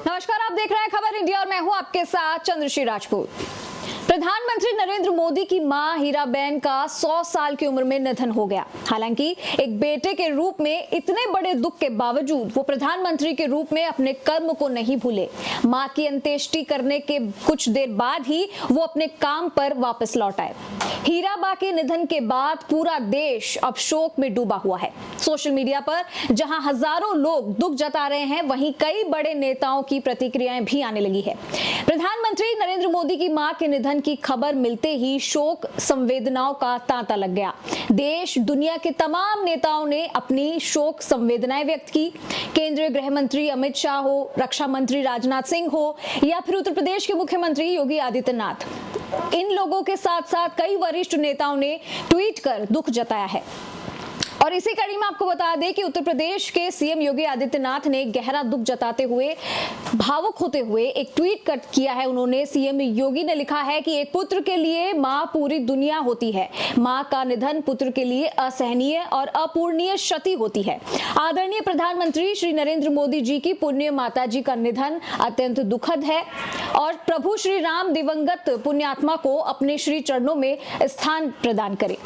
नमस्कार, आप देख रहे हैं खबर इंडिया और मैं हूं आपके साथ चंद्रश्री राजपूत। प्रधानमंत्री नरेंद्र मोदी की मां हीराबेन का 100 साल की उम्र में निधन हो गया। हालांकि एक बेटे के रूप में इतने बड़े दुख के बावजूद वो प्रधानमंत्री के रूप में अपने कर्म को नहीं भूले। मां की अंत्येष्टि करने के कुछ देर बाद ही वो अपने काम पर वापस लौट आए। हीराबा के निधन के बाद पूरा देश अब शोक में डूबा हुआ है। सोशल मीडिया पर जहां हजारों लोग दुख जता रहे हैं, वहीं कई बड़े नेताओं की प्रतिक्रियाएं भी आने लगी है। प्रधानमंत्री नरेंद्र मोदी की मां के निधन की खबर मिलते ही शोक संवेदनाओं का तांता लग गया। देश दुनिया के तमाम नेताओं ने अपनी शोक संवेदनाएं व्यक्त की। केंद्रीय गृह मंत्री अमित शाह हो, रक्षा मंत्री राजनाथ सिंह हो या फिर उत्तर प्रदेश के मुख्यमंत्री योगी आदित्यनाथ, इन लोगों के साथ साथ कई वरिष्ठ नेताओं ने ट्वीट कर दुख जताया है। और इसी कड़ी में आपको बता दें कि उत्तर प्रदेश के सीएम योगी आदित्यनाथ ने गहरा दुख जताते हुए, भावुक होते हुए एक ट्वीट किया है। उन्होंने सीएम योगी ने लिखा है कि एक पुत्र के लिए मां पूरी दुनिया होती है। मां का निधन पुत्र के लिए असहनीय और अपूरणीय क्षति होती है। आदरणीय प्रधानमंत्री श्री नरेंद्र मोदी जी की पुण्य माता जी का निधन अत्यंत दुखद है और प्रभु श्री राम दिवंगत पुण्यात्मा को अपने श्री चरणों में स्थान प्रदान करे।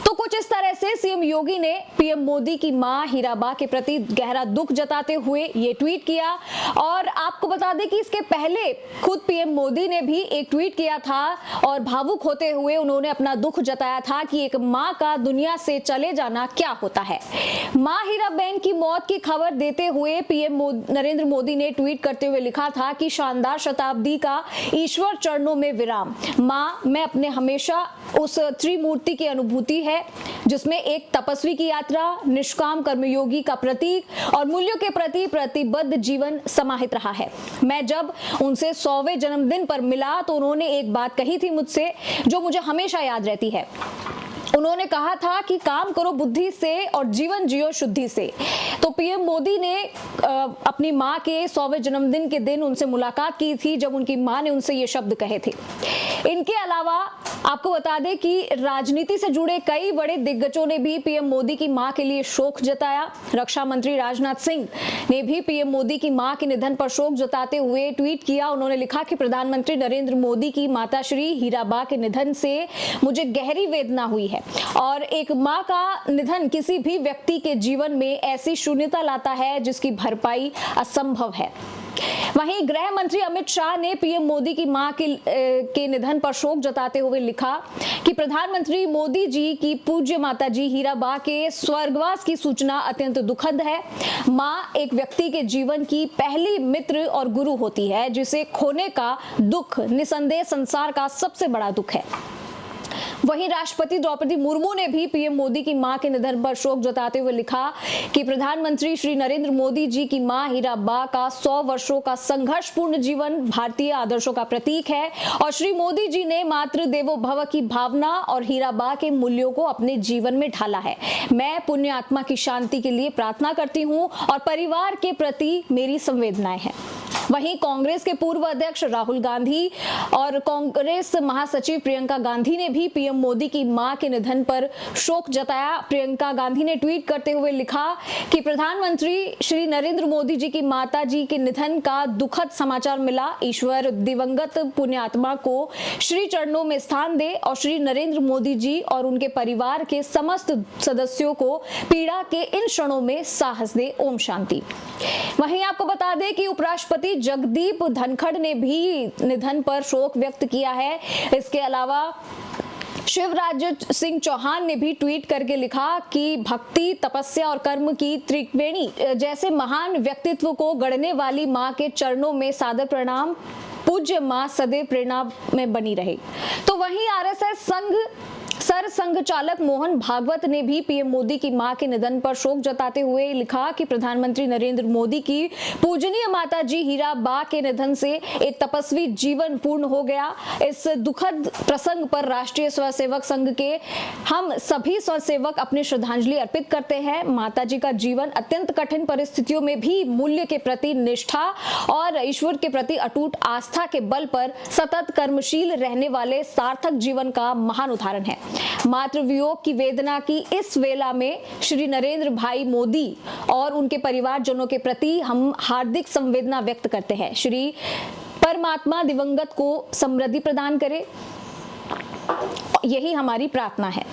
तो कुछ इस तरह से सीएम योगी ने पीएम मोदी की मां हीराबा के प्रति गहरा दुख जताते हुए ये ट्वीट किया। और आपको बता दें कि इसके पहले खुद पीएम मोदी ने भी एक ट्वीट किया था और भावुक होते हुए उन्होंने अपना दुख जताया था कि एक मां का दुनिया से चले जाना क्या होता है। मां हीराबेन की मौत की खबर देते हुए पीएम नरेंद्र मोदी ने ट्वीट करते हुए लिखा था कि शानदार शताब्दी का ईश्वर चरणों में विराम। मां में अपने हमेशा उस त्रिमूर्ति की अनुभूति है जिसमें एक तपस्वी की यात्रा, निष्काम कर्मयोगी का प्रतीक और मूल्यों के प्रति प्रतिबद्ध जीवन समाहित रहा है। मैं जब उनसे 100वें जन्मदिन पर मिला तो उन्होंने एक बात कही थी मुझसे जो मुझे हमेशा याद रहती है। उन्होंने कहा था कि काम करो बुद्धि से और जीवन जियो शुद्धि से। तो पीएम मोदी ने अपनी मां के 100वें जन्मदिन के दिन उनसे मुलाकात की थी जब उनकी मां ने उनसे ये शब्द कहे थे। इनके अलावा आपको बता दें कि राजनीति से जुड़े कई बड़े दिग्गजों ने भी पीएम मोदी की मां के लिए शोक जताया। रक्षा मंत्री राजनाथ सिंह ने भी पीएम मोदी की मां के निधन पर शोक जताते हुए ट्वीट किया। उन्होंने लिखा कि प्रधानमंत्री नरेंद्र मोदी की माता श्री हीराबा के निधन से मुझे गहरी वेदना हुई है और एक मां का निधन किसी भी व्यक्ति के जीवन में ऐसी शून्यता लाता है जिसकी भरपाई असंभव है। वहीं गृह मंत्री अमित शाह ने पीएम मोदी की मां के निधन पर शोक जताते हुए लिखा कि प्रधानमंत्री मोदी जी की पूज्य माता जी हीराबा के स्वर्गवास की सूचना अत्यंत दुखद है। मां एक व्यक्ति के जीवन की पहली मित्र और गुरु होती है जिसे खोने का दुख निसंदेह संसार का सबसे बड़ा दुख है। वहीं राष्ट्रपति द्रौपदी मुर्मू ने भी पीएम मोदी की मां के निधन पर शोक जताते हुए लिखा कि प्रधानमंत्री श्री नरेंद्र मोदी जी की मां हीराबा का 100 वर्षों का संघर्षपूर्ण जीवन भारतीय आदर्शों का प्रतीक है और श्री मोदी जी ने मातृ देवो भव की भावना और हीराबा के मूल्यों को अपने जीवन में ढाला है। मैं पुण्य आत्मा की शांति के लिए प्रार्थना करती हूं और परिवार के प्रति मेरी संवेदनाएं हैं। वहीं कांग्रेस के पूर्व अध्यक्ष राहुल गांधी और कांग्रेस महासचिव प्रियंका गांधी ने भी पीएम मोदी की मां के निधन पर शोक जताया। प्रियंका गांधी ने ट्वीट करते हुए लिखा कि प्रधानमंत्री श्री नरेंद्र मोदी जी की माता जी के निधन का दुखद समाचार मिला। ईश्वर दिवंगत पुण्यात्मा को श्री चरणों में स्थान दे और श्री नरेंद्र मोदी जी और उनके परिवार के समस्त सदस्यों को पीड़ा के इन क्षणों में साहस दे। ओम शांति। वहीं आपको बता दें कि उपराष्ट्रपति जगदीप धनखड़ ने भी निधन पर शोक व्यक्त किया है। इसके अलावा शिवराज सिंह चौहान ने भी ट्वीट करके लिखा कि भक्ति, तपस्या और कर्म की त्रिवेणी जैसे महान व्यक्तित्व को गढ़ने वाली मां के चरणों में सादर प्रणाम। पूज्य मां सदैव प्रेरणा में बनी रहे। तो वहीं आरएसएस संघ चालक मोहन भागवत ने भी पीएम मोदी की मां के निधन पर शोक जताते हुए लिखा कि प्रधानमंत्री नरेंद्र मोदी की पूजनीय माता जी हीराबा के निधन से एक तपस्वी जीवन पूर्ण हो गया। इस दुखद प्रसंग पर राष्ट्रीय स्वयंसेवक संघ के हम सभी स्वयंसेवक अपनी श्रद्धांजलि अर्पित करते हैं। माता जी का जीवन अत्यंत कठिन परिस्थितियों में भी मूल्य के प्रति निष्ठा और ईश्वर के प्रति अटूट आस्था के बल पर सतत कर्मशील रहने वाले सार्थक जीवन का महान उदाहरण है। मातृवियोग की वेदना की इस वेला में श्री नरेंद्र भाई मोदी और उनके परिवारजनों के प्रति हम हार्दिक संवेदना व्यक्त करते हैं। श्री परमात्मा दिवंगत को समृद्धि प्रदान करे, यही हमारी प्रार्थना है।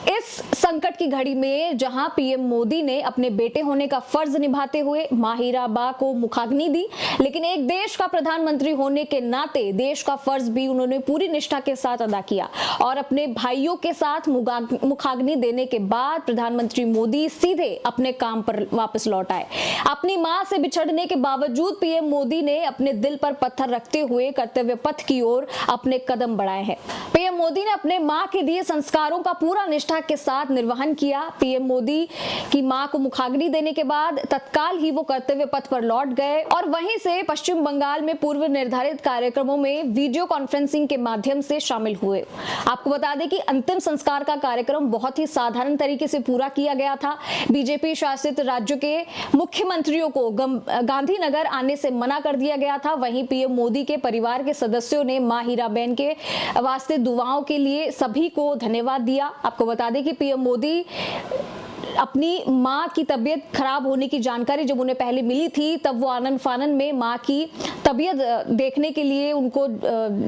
इस संकट की घड़ी में जहां पीएम मोदी ने अपने बेटे होने का फर्ज निभाते हुए मां हीराबा को मुखाग्नि दी, लेकिन एक देश का प्रधानमंत्री होने के नाते देश का फर्ज भी उन्होंने पूरी निष्ठा के साथ अदा किया और अपने भाइयों के साथ मुखाग्नि देने के बाद प्रधानमंत्री मोदी सीधे अपने काम पर वापस लौट आए। अपनी मां से बिछड़ने के बावजूद पीएम मोदी ने अपने दिल पर पत्थर रखते हुए कर्तव्य पथ की ओर अपने कदम बढ़ाए हैं। पीएम मोदी ने अपने मां के दिए संस्कारों का पूरा निष्ठा के साथ निर्वहन किया। पीएम मोदी की मां को मुखाग्नि देने के बाद तत्काल ही वो कर्तव्य पथ पर लौट गए और वहीं से पश्चिम बंगाल में पूर्व निर्धारित कार्यक्रमों में वीडियो कॉन्फ्रेंसिंग के माध्यम से शामिल हुए। आपको बता दें कि अंतिम संस्कार का कार्यक्रम बहुत ही साधारण तरीके से पूरा किया गया था। बीजेपी शासित राज्यों के मुख्यमंत्रियों को गांधीनगर आने से मना कर दिया गया था। वहीं पीएम मोदी के परिवार के सदस्यों ने मां हीराबेन के वास्ते दुआओं के लिए सभी को धन्यवाद दिया। आपको बता दें कि पीएम मोदी अपनी मां की तबीयत खराब होने की जानकारी जब उन्हें पहले मिली थी, तब वो आनन फानन में मां की तबीयत देखने के लिए, उनको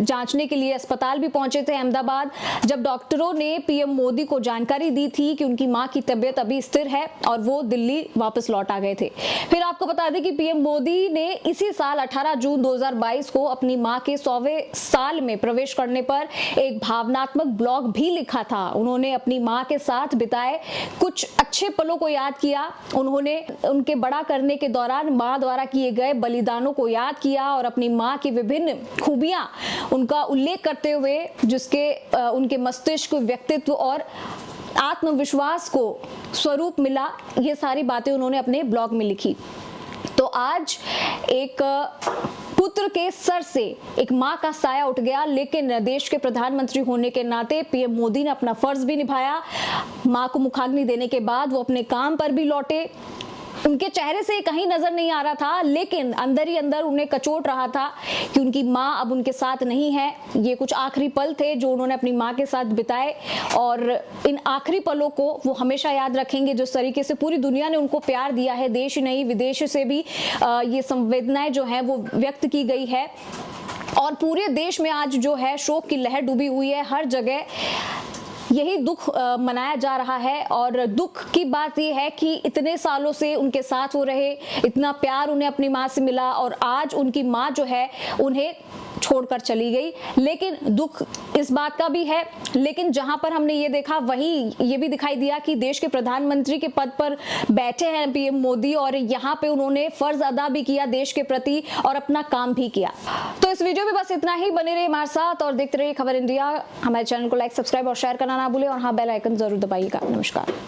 जांचने के लिए अस्पताल भी पहुंचे थे अहमदाबाद। जब डॉक्टरों ने पीएम मोदी को जानकारी दी थी कि उनकी मां की तबीयत अभी स्थिर है और वो दिल्ली वापस लौट आ गए थे। फिर आपको बता दें कि पीएम मोदी ने इसी साल 18 जून 2022 को अपनी मां के 100वें साल में प्रवेश करने पर एक भावनात्मक ब्लॉग भी लिखा था। उन्होंने अपनी मां के साथ बिताए कुछ अच्छे पलों को याद किया। उन्होंने उनके बड़ा करने के दौरान मां द्वारा किए गए बलिदानों को याद किया और अपनी मां की विभिन्न खूबियां उनका उल्लेख करते हुए, जिसके उनके मस्तिष्क, व्यक्तित्व और आत्मविश्वास को स्वरूप मिला, ये सारी बातें उन्होंने अपने ब्लॉग में लिखी। तो आज एक पुत्र के सर से एक मां का साया उठ गया, लेकिन देश के प्रधानमंत्री होने के नाते पीएम मोदी ने अपना फर्ज भी निभाया। मां को मुखाग्नि देने के बाद वो अपने काम पर भी लौटे। उनके चेहरे से कहीं नजर नहीं आ रहा था, लेकिन अंदर ही अंदर उन्हें कचोट रहा था कि उनकी मां अब उनके साथ नहीं है। ये कुछ आखिरी पल थे जो उन्होंने अपनी मां के साथ बिताए और इन आखिरी पलों को वो हमेशा याद रखेंगे। जिस तरीके से पूरी दुनिया ने उनको प्यार दिया है, देश ही नहीं विदेश से भी ये संवेदनाएं जो है वो व्यक्त की गई है और पूरे देश में आज जो है शोक की लहर डूबी हुई है। हर जगह यही दुख मनाया जा रहा है और दुख की बात यह है कि इतने सालों से उनके साथ वो रहे, इतना प्यार उन्हें अपनी मां से मिला और आज उनकी मां जो है उन्हें छोड़कर चली गई। लेकिन दुख इस बात का भी है, लेकिन जहां पर हमने ये देखा वहीं ये भी दिखाई दिया कि देश के प्रधानमंत्री के पद पर बैठे हैं पीएम मोदी और यहाँ पे उन्होंने फर्ज अदा भी किया देश के प्रति और अपना काम भी किया। तो इस वीडियो में बस इतना ही। बने रहिए हमारे साथ और देखते रहिए खबर इंडिया। हमारे चैनल को लाइक, सब्सक्राइब और शेयर करना ना भूलें और हाँ, बेल आइकन जरूर दबाइएगा। नमस्कार।